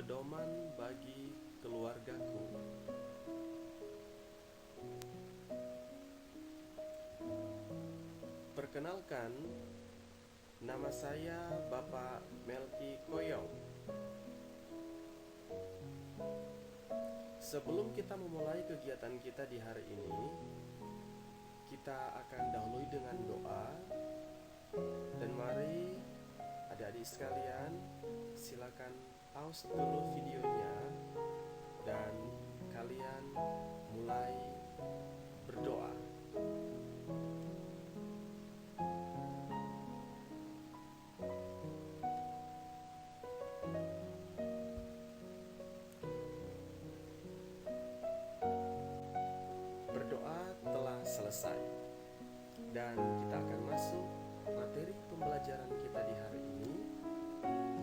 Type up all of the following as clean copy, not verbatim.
pedoman bagi keluargaku. Perkenalkan, nama saya Bapak Melki Koyong. Sebelum kita memulai kegiatan kita di hari ini, kita akan dahului dengan doa. Dan mari adik-adik sekalian, silakan pause dulu videonya dan kalian mulai berdoa. Berdoa telah selesai dan kita akan masuk materi pembelajaran kita di hari ini,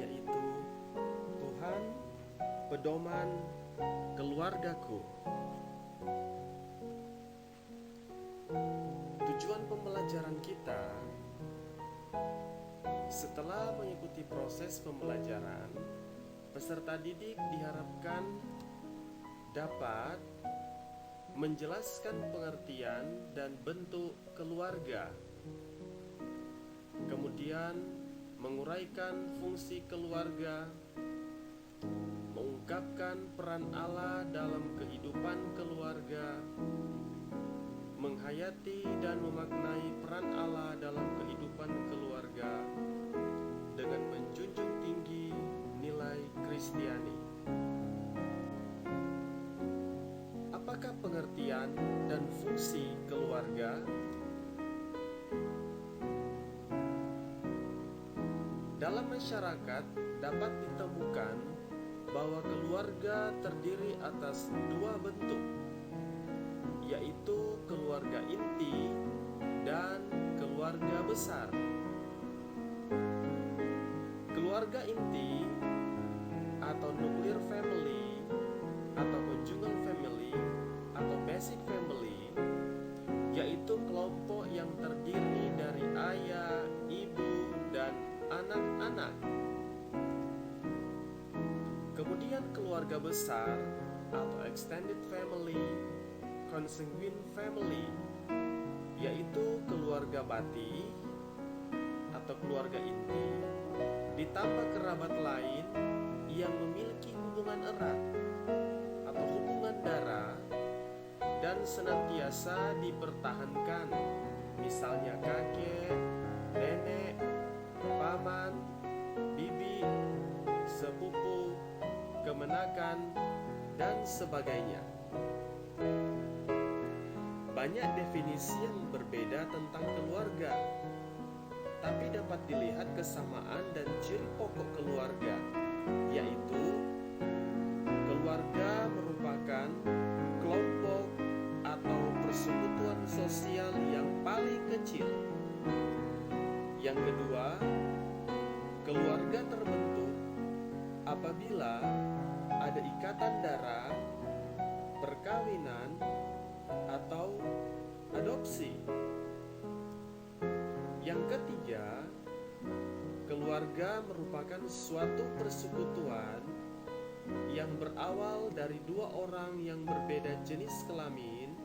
yaitu Tuhan, pedoman keluargaku. Tujuan pembelajaran kita, setelah mengikuti proses pembelajaran, peserta didik diharapkan dapat menjelaskan pengertian dan bentuk keluarga, kemudian menguraikan fungsi keluarga, mengungkapkan peran Allah dalam kehidupan keluarga, menghayati dan memaknai peran Allah dalam kehidupan keluarga dengan menjunjung tinggi nilai Kristiani. Apakah pengertian dan fungsi keluarga? Dalam masyarakat dapat ditemukan bahwa keluarga terdiri atas dua bentuk, yaitu keluarga inti dan keluarga besar. Keluarga inti atau nuclear family atau conjugal family atau basic family, yaitu kelompok yang terdiri dari ayah, ibu, dan anak-anak. Kemudian keluarga besar atau extended family, consanguine family, yaitu keluarga bati atau keluarga inti, ditambah kerabat lain yang memiliki hubungan erat atau hubungan darah dan senantiasa dipertahankan, misalnya kakek, nenek, paman, bibi, sepupu, kemenakan, dan sebagainya. Banyak definisi yang berbeda tentang keluarga, tapi dapat dilihat kesamaan dan ciri pokok keluarga, yaitu keluarga merupakan kelompok atau persekutuan sosial yang paling kecil. Yang kedua, keluarga terbentuk apabila ada ikatan darah, perkawinan, atau adopsi. Yang ketiga, keluarga merupakan suatu persekutuan yang berawal dari dua orang yang berbeda jenis kelamin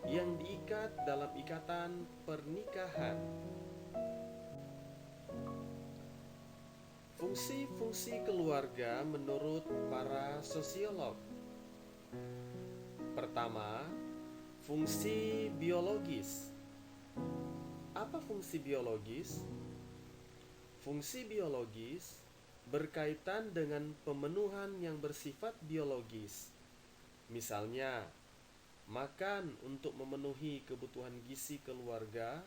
yang diikat dalam ikatan pernikahan. Fungsi-fungsi keluarga menurut para sosiolog. Pertama, fungsi biologis. Apa fungsi biologis? Fungsi biologis berkaitan dengan pemenuhan yang bersifat biologis. Misalnya, makan untuk memenuhi kebutuhan gizi keluarga,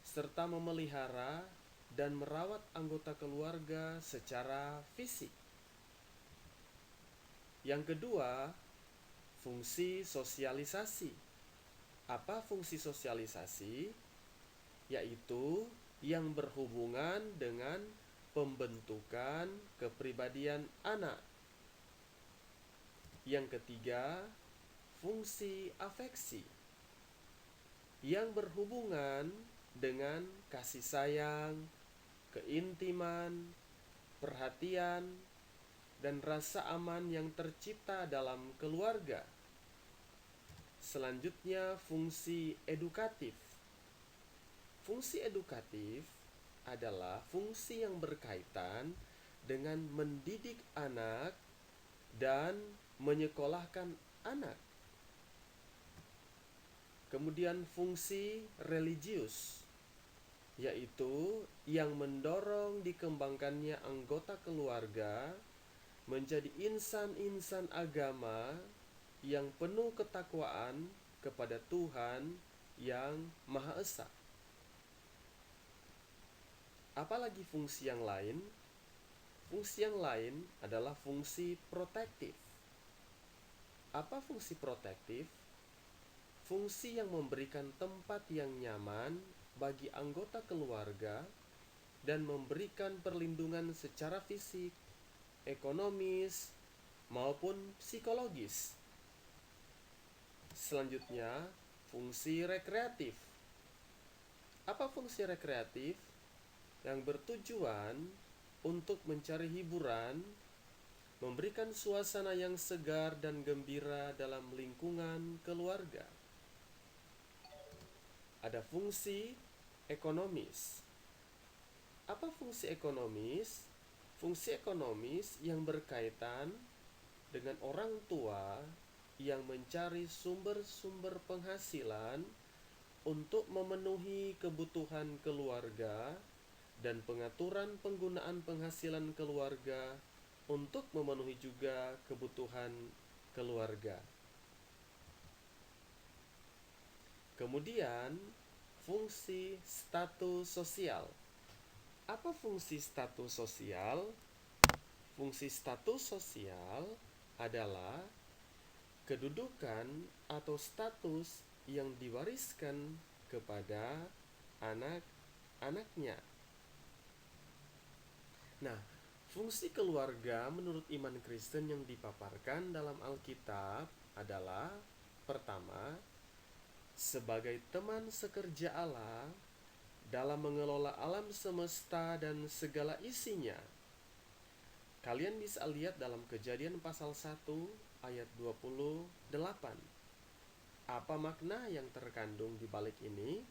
serta memelihara dan merawat anggota keluarga secara fisik. Yang kedua, fungsi sosialisasi. Apa fungsi sosialisasi? Yaitu yang berhubungan dengan pembentukan kepribadian anak. Yang ketiga, fungsi afeksi yang berhubungan dengan kasih sayang, keintiman, perhatian, dan rasa aman yang tercipta dalam keluarga. Selanjutnya, fungsi edukatif. Fungsi edukatif adalah fungsi yang berkaitan dengan mendidik anak dan menyekolahkan anak. Kemudian fungsi religius, yaitu yang mendorong dikembangkannya anggota keluarga menjadi insan-insan agama yang penuh ketakwaan kepada Tuhan yang Maha Esa. Apalagi fungsi yang lain? Fungsi yang lain adalah fungsi protektif. Apa fungsi protektif? Fungsi yang memberikan tempat yang nyaman bagi anggota keluarga dan memberikan perlindungan secara fisik, ekonomis, maupun psikologis. Selanjutnya, fungsi rekreatif. Apa fungsi rekreatif? Yang bertujuan untuk mencari hiburan, memberikan suasana yang segar dan gembira dalam lingkungan keluarga. Ada fungsi ekonomis. Apa fungsi ekonomis? Fungsi ekonomis yang berkaitan dengan orang tua yang mencari sumber-sumber penghasilan untuk memenuhi kebutuhan keluarga dan pengaturan penggunaan penghasilan keluarga untuk memenuhi juga kebutuhan keluarga. Kemudian, fungsi status sosial. Apa fungsi status sosial? Fungsi status sosial adalah kedudukan atau status yang diwariskan kepada anak-anaknya. Nah, fungsi keluarga menurut iman Kristen yang dipaparkan dalam Alkitab adalah: pertama, sebagai teman sekerja Allah dalam mengelola alam semesta dan segala isinya. Kalian bisa lihat dalam Kejadian pasal 1 ayat 28. Apa makna yang terkandung di balik ini?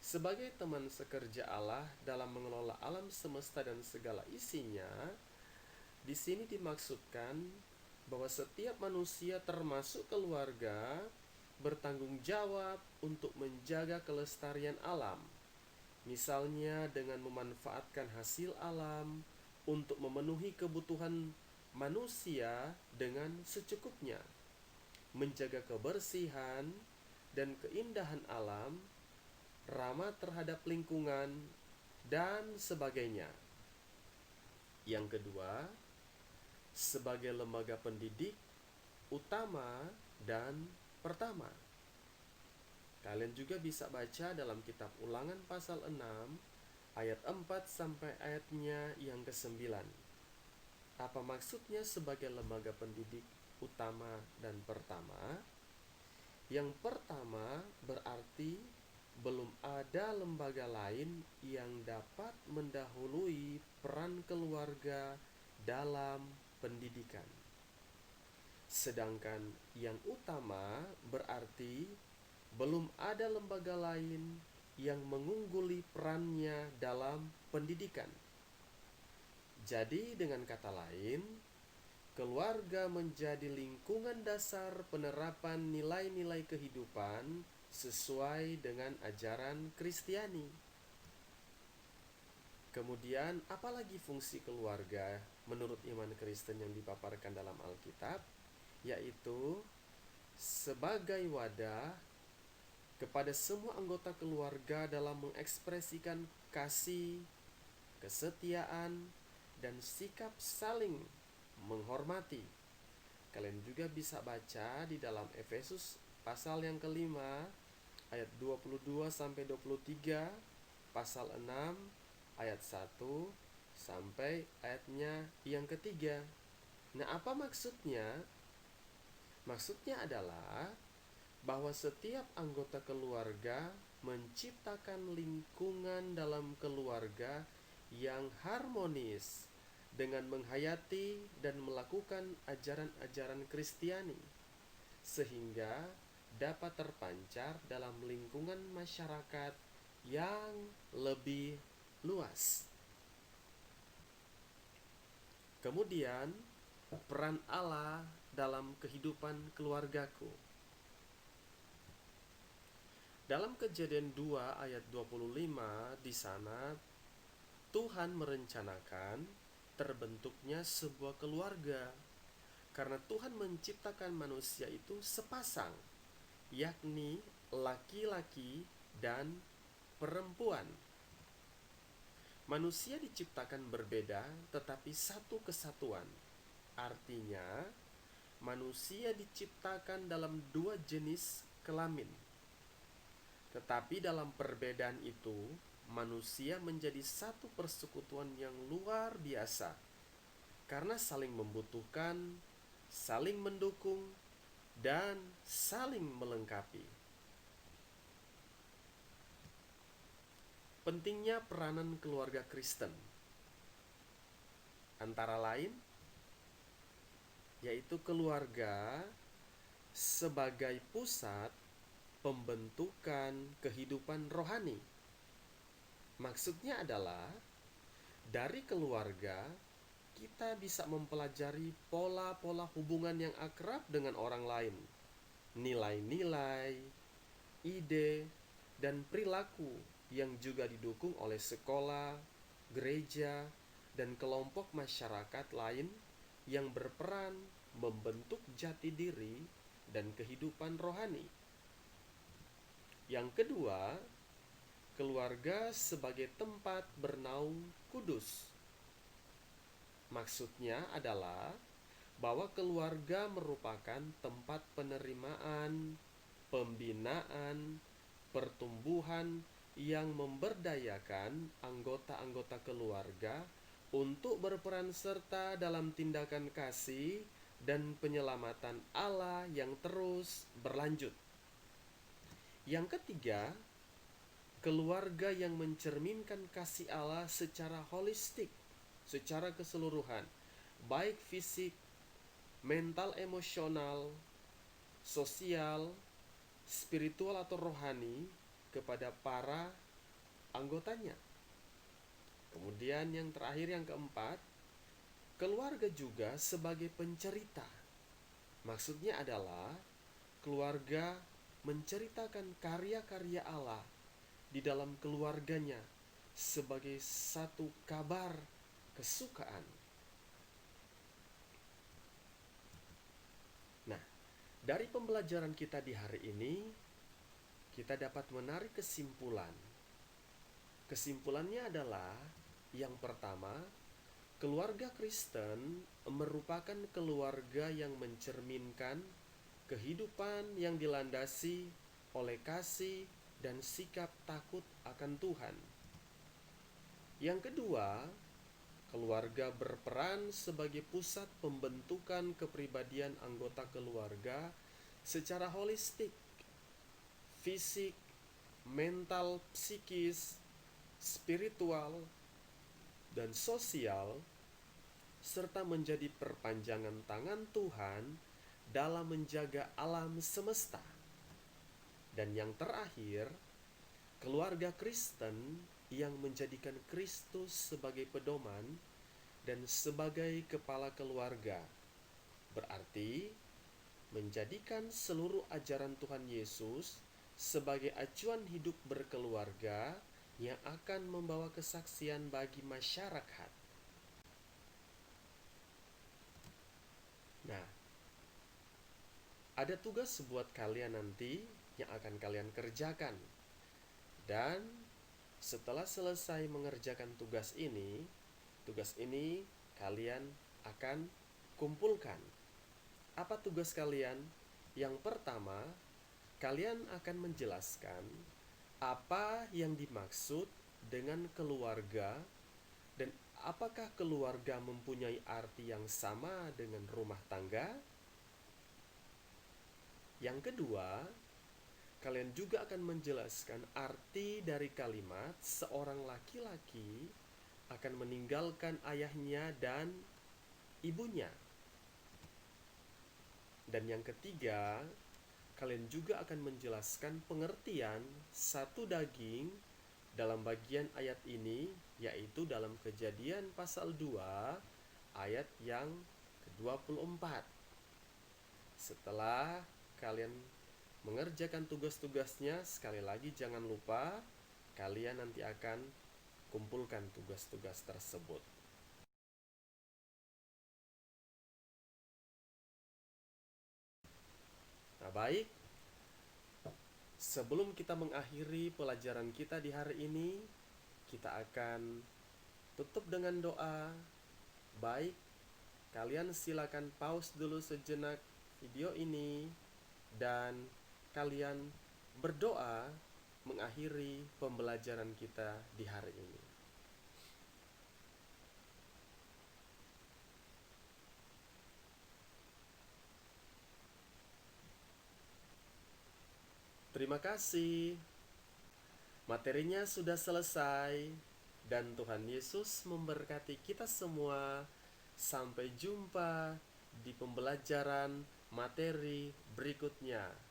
Sebagai teman sekerja Allah dalam mengelola alam semesta dan segala isinya, di sini dimaksudkan bahwa setiap manusia termasuk keluarga bertanggung jawab untuk menjaga kelestarian alam. Misalnya dengan memanfaatkan hasil alam untuk memenuhi kebutuhan manusia dengan secukupnya, menjaga kebersihan dan keindahan alam, ramah terhadap lingkungan, dan sebagainya. Yang kedua, sebagai lembaga pendidik utama dan pertama. Kalian juga bisa baca dalam kitab Ulangan pasal 6 ayat 4 sampai ayatnya yang ke-9. Apa maksudnya sebagai lembaga pendidik utama dan pertama? Yang pertama berarti belum ada lembaga lain yang dapat mendahului peran keluarga dalam pendidikan. Sedangkan yang utama berarti belum ada lembaga lain yang mengungguli perannya dalam pendidikan. Jadi dengan kata lain, keluarga menjadi lingkungan dasar penerapan nilai-nilai kehidupan sesuai dengan ajaran Kristiani. Kemudian, apalagi fungsi keluarga menurut iman Kristen yang dipaparkan dalam Alkitab? Yaitu sebagai wadah kepada semua anggota keluarga dalam mengekspresikan kasih, kesetiaan, dan sikap saling menghormati. Kalian juga bisa baca di dalam Efesus pasal yang kelima ayat 22 sampai 23, pasal 6 ayat 1 sampai ayatnya yang ketiga. Nah, apa maksudnya? Maksudnya adalah bahwa setiap anggota keluarga menciptakan lingkungan dalam keluarga yang harmonis dengan menghayati dan melakukan ajaran-ajaran Kristiani, sehingga dapat terpancar dalam lingkungan masyarakat yang lebih luas. Kemudian, peran Allah dalam kehidupan keluargaku. Dalam Kejadian 2 ayat 25 di sana Tuhan merencanakan terbentuknya sebuah keluarga karena Tuhan menciptakan manusia itu sepasang, yakni laki-laki dan perempuan. Manusia diciptakan berbeda tetapi satu kesatuan. Artinya, manusia diciptakan dalam dua jenis kelamin. Tetapi dalam perbedaan itu, manusia menjadi satu persekutuan yang luar biasa karena saling membutuhkan, saling mendukung, dan saling melengkapi. Pentingnya peranan keluarga Kristen antara lain yaitu keluarga sebagai pusat pembentukan kehidupan rohani. Maksudnya adalah dari keluarga kita bisa mempelajari pola-pola hubungan yang akrab dengan orang lain, nilai-nilai, ide, dan perilaku yang juga didukung oleh sekolah, gereja, dan kelompok masyarakat lain yang berperan membentuk jati diri dan kehidupan rohani. Yang kedua, keluarga sebagai tempat bernaung kudus. Maksudnya adalah bahwa keluarga merupakan tempat penerimaan, pembinaan, pertumbuhan yang memberdayakan anggota-anggota keluarga untuk berperan serta dalam tindakan kasih dan penyelamatan Allah yang terus berlanjut. Yang ketiga, keluarga yang mencerminkan kasih Allah secara holistik, secara keseluruhan, baik fisik, mental, emosional, sosial, spiritual atau rohani kepada para anggotanya. Kemudian yang terakhir, yang keempat, keluarga juga sebagai pencerita. Maksudnya adalah keluarga menceritakan karya-karya Allah di dalam keluarganya sebagai satu kabar kesukaan. Nah, dari pembelajaran kita di hari ini, kita dapat menarik kesimpulan. Kesimpulannya adalah yang pertama, keluarga Kristen merupakan keluarga yang mencerminkan kehidupan yang dilandasi oleh kasih dan sikap takut akan Tuhan. Yang kedua, keluarga berperan sebagai pusat pembentukan kepribadian anggota keluarga secara holistik, fisik, mental, psikis, spiritual, dan sosial, serta menjadi perpanjangan tangan Tuhan dalam menjaga alam semesta. Dan yang terakhir, keluarga Kristen yang menjadikan Kristus sebagai pedoman dan sebagai kepala keluarga, berarti menjadikan seluruh ajaran Tuhan Yesus sebagai acuan hidup berkeluarga yang akan membawa kesaksian bagi masyarakat. Nah, ada tugas buat kalian nanti yang akan kalian kerjakan. Dan setelah selesai mengerjakan tugas ini kalian akan kumpulkan. Apa tugas kalian? Yang pertama, kalian akan menjelaskan apa yang dimaksud dengan keluarga dan apakah keluarga mempunyai arti yang sama dengan rumah tangga. Yang kedua, kalian juga akan menjelaskan arti dari kalimat seorang laki-laki akan meninggalkan ayahnya dan ibunya. Dan yang ketiga, kalian juga akan menjelaskan pengertian satu daging dalam bagian ayat ini, yaitu dalam Kejadian pasal 2 ayat yang ke-24. Setelah kalian mengerjakan tugas-tugasnya, sekali lagi jangan lupa kalian nanti akan kumpulkan tugas-tugas tersebut. Nah, baik. Sebelum kita mengakhiri pelajaran kita di hari ini, kita akan tutup dengan doa. Baik, kalian silakan pause dulu sejenak video ini dan kalian berdoa mengakhiri pembelajaran kita di hari ini. Terima kasih. Materinya sudah selesai dan Tuhan Yesus memberkati kita semua. Sampai jumpa di pembelajaran materi berikutnya.